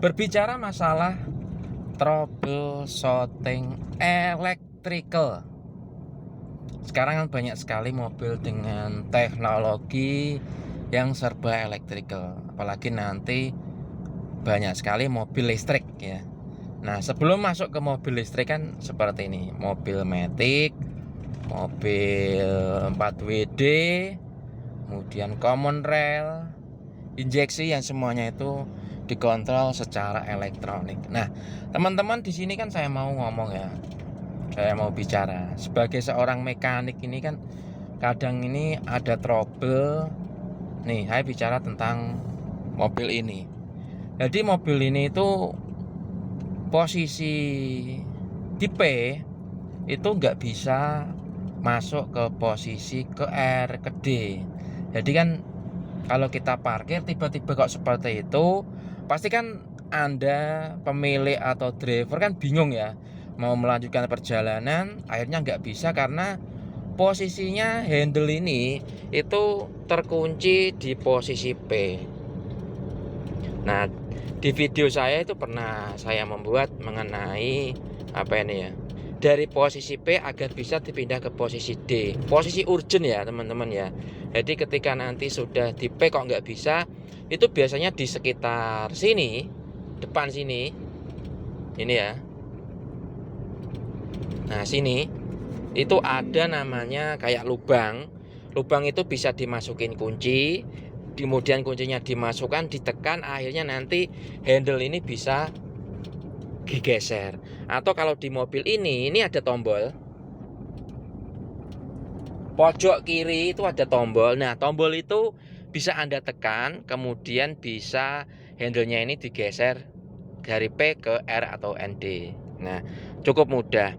Berbicara masalah troubleshooting electrical, sekarang kan banyak sekali mobil dengan teknologi yang serba electrical, apalagi nanti banyak sekali mobil listrik ya. Nah, sebelum masuk ke mobil listrik kan seperti ini, mobil matic, mobil 4WD, kemudian common rail, injeksi, yang semuanya itu dikontrol secara elektronik. Nah, teman-teman, di sini kan saya mau ngomong ya. Saya mau bicara sebagai seorang mekanik ini kan kadang ini ada trouble. Nih, saya bicara tentang mobil ini. Jadi mobil ini itu posisi di P itu nggak bisa masuk ke posisi ke R, ke D. Jadi kan kalau kita parkir tiba-tiba kok seperti itu, pasti kan Anda pemilik atau driver kan bingung ya, mau melanjutkan perjalanan akhirnya nggak bisa karena posisinya handle ini itu terkunci di posisi P. Nah, di video saya itu pernah saya membuat mengenai apa ini ya, dari posisi P agar bisa dipindah ke posisi D, posisi urgent ya teman-teman ya. Jadi ketika nanti sudah di P kok nggak bisa, itu biasanya di sekitar sini, depan sini, ini ya. Nah sini, itu ada namanya kayak lubang. Lubang itu bisa dimasukin kunci, kemudian kuncinya dimasukkan, ditekan, akhirnya nanti handle ini bisa digeser. Atau kalau di mobil ini ada tombol pojok kiri, itu ada tombol. Nah, tombol itu bisa Anda tekan, kemudian bisa handlenya ini digeser dari P ke R atau ND. Nah, cukup mudah.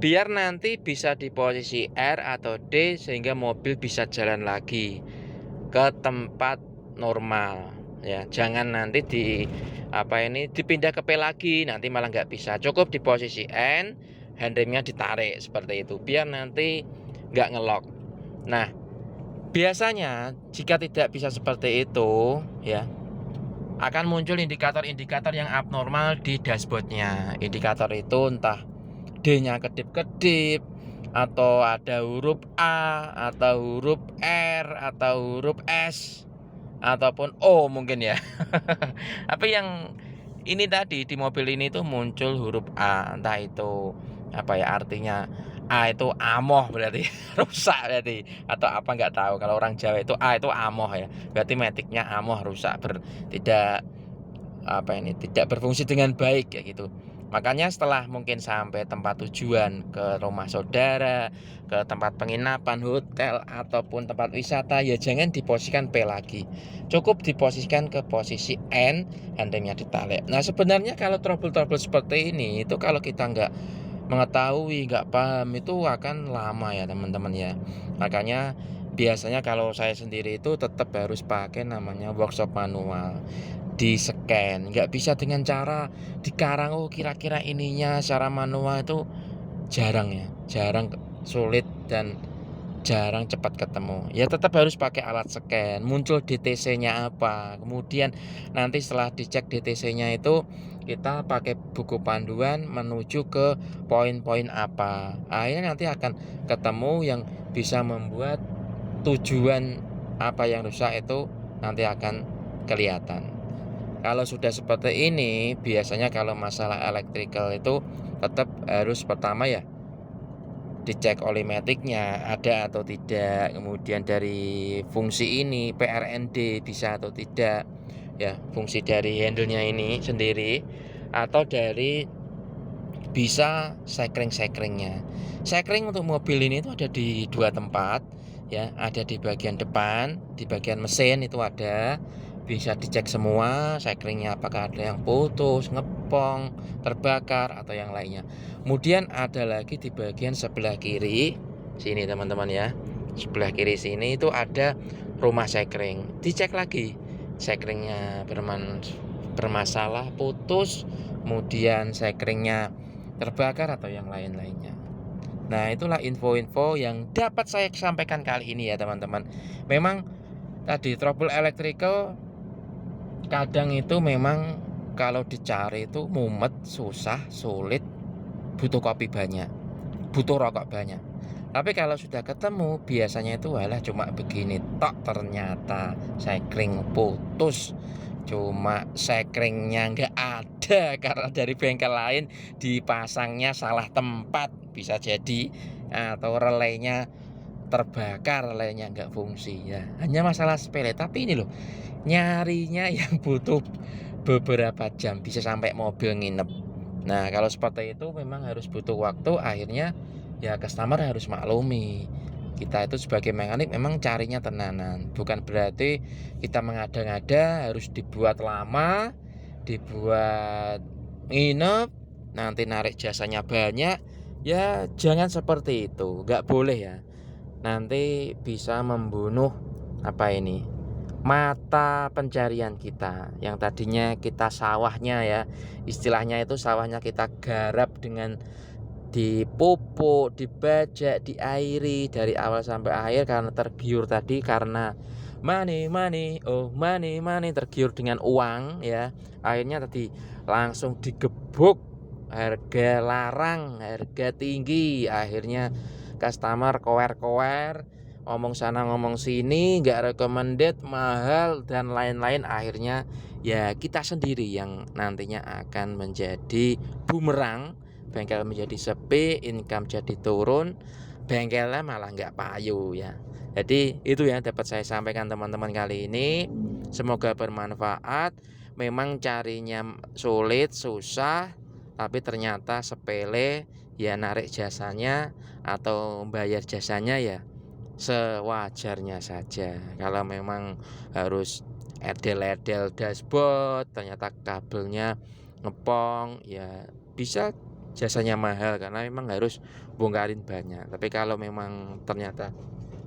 Biar nanti bisa di posisi R atau D sehingga mobil bisa jalan lagi ke tempat normal ya. Jangan nanti dipindah ke P lagi, nanti malah nggak bisa. Cukup di posisi N, handremnya ditarik seperti itu biar nanti nggak ngelok. Nah, biasanya jika tidak bisa seperti itu ya, akan muncul indikator-indikator yang abnormal di dashboardnya. Indikator itu entah D-nya kedip-kedip, atau ada huruf A, atau huruf R, atau huruf S, ataupun O mungkin ya. Tapi yang ini tadi di mobil ini tuh muncul huruf A, entah itu apa ya artinya. A itu amoh berarti rusak berarti, atau apa nggak tahu. Kalau orang Jawa itu A itu amoh ya, berarti metiknya amoh, rusak, tidak berfungsi dengan baik kayak gitu. Makanya setelah mungkin sampai tempat tujuan, ke rumah saudara, ke tempat penginapan, hotel, ataupun tempat wisata, ya jangan diposisikan P lagi. Cukup diposisikan ke posisi N, handremnya ditarik. Nah, sebenarnya kalau trouble-trouble seperti ini, itu kalau kita nggak mengetahui, nggak paham, itu akan lama ya teman-teman ya. Makanya biasanya kalau saya sendiri itu tetap harus pakai namanya workshop manual, di scan, nggak bisa dengan cara dikarang. Oh, kira-kira ininya secara manual itu jarang, sulit, dan jarang cepat ketemu. Ya tetap harus pakai alat scan, muncul DTC-nya apa, kemudian nanti setelah dicek DTC-nya itu kita pakai buku panduan menuju ke poin-poin apa. Akhirnya nanti akan ketemu yang bisa membuat tujuan apa yang rusak itu nanti akan kelihatan. Kalau sudah seperti ini, biasanya kalau masalah electrical itu tetap harus pertama ya dicek oli metiknya ada atau tidak, kemudian dari fungsi ini PRND bisa atau tidak ya, fungsi dari handlenya ini sendiri, atau dari bisa sekring-sekringnya. Sekring untuk mobil ini itu ada di dua tempat ya, ada di bagian depan, di bagian mesin itu ada, bisa dicek semua sekringnya apakah ada yang putus, ngepong, terbakar, atau yang lainnya. Kemudian ada lagi di bagian sebelah kiri sini teman-teman ya, sebelah kiri sini itu ada rumah sekring, dicek lagi sekringnya bermasalah, putus, kemudian sekringnya terbakar, atau yang lain-lainnya. Nah, itulah info-info yang dapat saya sampaikan kali ini ya teman-teman. Memang tadi trouble electrical kadang itu memang kalau dicari itu mumet, susah, sulit, butuh kopi banyak, butuh rokok banyak. Tapi kalau sudah ketemu biasanya itu walah cuma begini tok, ternyata sekring putus, cuma sekringnya nggak ada karena dari bengkel lain dipasangnya salah tempat bisa jadi, atau relaynya terbakar, relaynya nggak fungsi ya. Hanya masalah sepele, tapi ini loh nyarinya yang butuh beberapa jam, bisa sampai mobil nginep. Nah, kalau seperti itu memang harus butuh waktu, akhirnya ya customer harus maklumi. Kita itu sebagai mekanik memang carinya tenanan, bukan berarti kita mengada-ngada harus dibuat lama, dibuat nginep, nanti narik jasanya banyak. Ya jangan seperti itu, nggak boleh ya. Nanti bisa membunuh apa ini, mata pencarian kita. Yang tadinya kita sawahnya ya, istilahnya itu sawahnya kita garap dengan dipupuk, dibajak, diairi dari awal sampai akhir karena tergiur tadi, karena money money, oh money money, tergiur dengan uang ya. Akhirnya tadi langsung digebuk, harga larang, harga tinggi, akhirnya customer kower-kower, ngomong sana ngomong sini, nggak recommended, mahal dan lain-lain. Akhirnya ya kita sendiri yang nantinya akan menjadi bumerang, bengkel menjadi sepi, income jadi turun, bengkelnya malah nggak payu ya. Jadi itu yang dapat saya sampaikan teman-teman kali ini, semoga bermanfaat. Memang carinya sulit, susah, tapi ternyata sepele ya, narik jasanya atau bayar jasanya ya sewajarnya saja. Kalau memang harus edel-edel dashboard, ternyata kabelnya ngepong, ya bisa jasanya mahal karena memang harus bongkarin banyak. Tapi kalau memang ternyata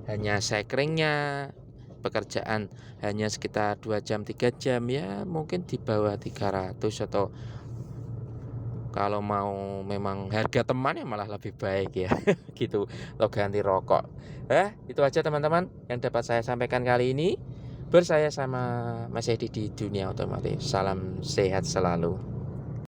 hanya sekringnya, pekerjaan hanya sekitar 2 jam 3 jam, ya mungkin di bawah 300, atau kalau mau memang harga teman ya malah lebih baik ya gitu, atau ganti rokok. Itu aja teman-teman yang dapat saya sampaikan kali ini. Bersaya sama Mas Edi di dunia otomotif. Salam sehat selalu.